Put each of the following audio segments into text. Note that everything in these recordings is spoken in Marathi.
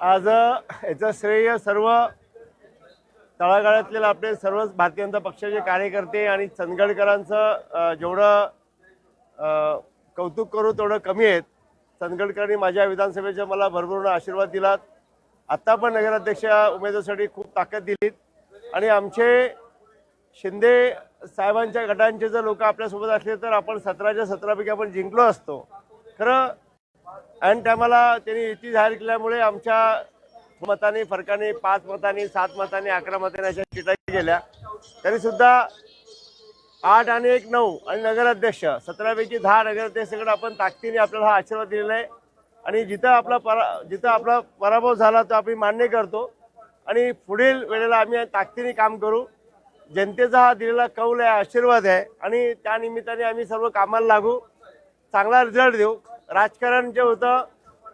आज याचं श्रेय सर्व तळागाळातले आपले सर्वच भारतीय जनता पक्षाचे कार्यकर्ते आणि चंदगडकरांचं जेवढं कौतुक करू तेवढं कमी आहेत। चंदगडकरांनी माझ्या विधानसभेचा मला भरभरून आशीर्वाद दिलात। आता पण नगराध्यक्ष उमेदवारीसाठी खूप ताकद दिलीत आणि आमचे शिंदे साहेबांच्या गटांचे जर लोक आपल्यासोबत असले तर आपण 17च्या 17 पैकी आपण जिंकलो असतो। खरं ऐन टायमाला त्यांनी युती जाहीर केल्यामुळे आमच्या मतांनी फरकाने 5 मतांनी 7 मतांनी 11 मतांनी अशा चिटाई गेल्या, तरी सुद्धा 8 आणि 1 9 आणि नगराध्यक्ष 17 पैकी 10 नगराध्यक्षाकडे आपण ताकदीने आपल्याला हा आशीर्वाद दिलेला आहे। आणि जिथं आपला पराभव झाला तो आम्ही मान्य करतो आणि पुढील वेळेला आम्ही ताकदीने काम करू। जनतेचा हा दिलेला कौल आहे, आशीर्वाद आहे आणि त्या निमित्ताने आम्ही सर्व कामाला लागू, चांगला रिझल्ट देऊ। राजकारण जे होतं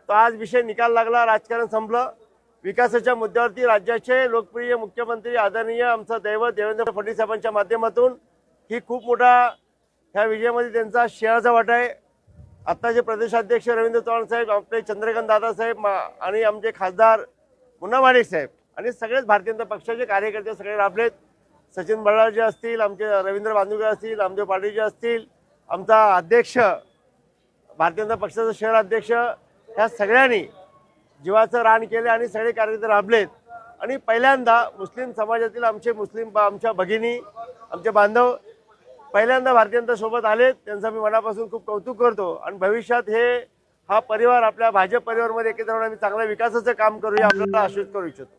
तो आज विषय निकाल लागला, राजकारण संपलं। विकासाच्या मुद्द्यावरती राज्याचे लोकप्रिय मुख्यमंत्री आदरणीय आमचा दैवत देवेंद्र फडणवीस साहेबांच्या माध्यमातून ही खूप मोठा ह्या विजयामध्ये त्यांचा शेअरचा वाटा आहे। आत्ताचे प्रदेशाध्यक्ष रवींद्र चव्हाण साहेब, आपले चंद्रकांत दादासाहेब आणि आमचे खासदार मुन्ना माडिक साहेब आणि सगळेच भारतीय जनता पक्षाचे कार्यकर्ते सगळे राबलेत। सचिन बळ्ळाजी असतील, आमचे रवींद्र बांदुकर असतील, रामदेव पाटीलजी असतील, आमचा अध्यक्ष भारतीय जनता पक्षाचा शहर अध्यक्ष, ह्या सगळ्यांनी जीवाचं रान केले आणि सगळे कार्यकर्ते राबलेत। आणि पहिल्यांदा मुस्लिम समाजातील आमच्या भगिनी, आमचे बांधव पहिल्यांदा भारतीय जनता सोबत आलेत, त्यांचं मी मनापासून खूप कौतुक करतो। आणि भविष्यात हा परिवार आपल्या भाजप परिवारमध्ये एकत्र राहून आम्ही चांगल्या विकासाचं काम करूया, आपल्याला आश्वस्त करू इच्छितो।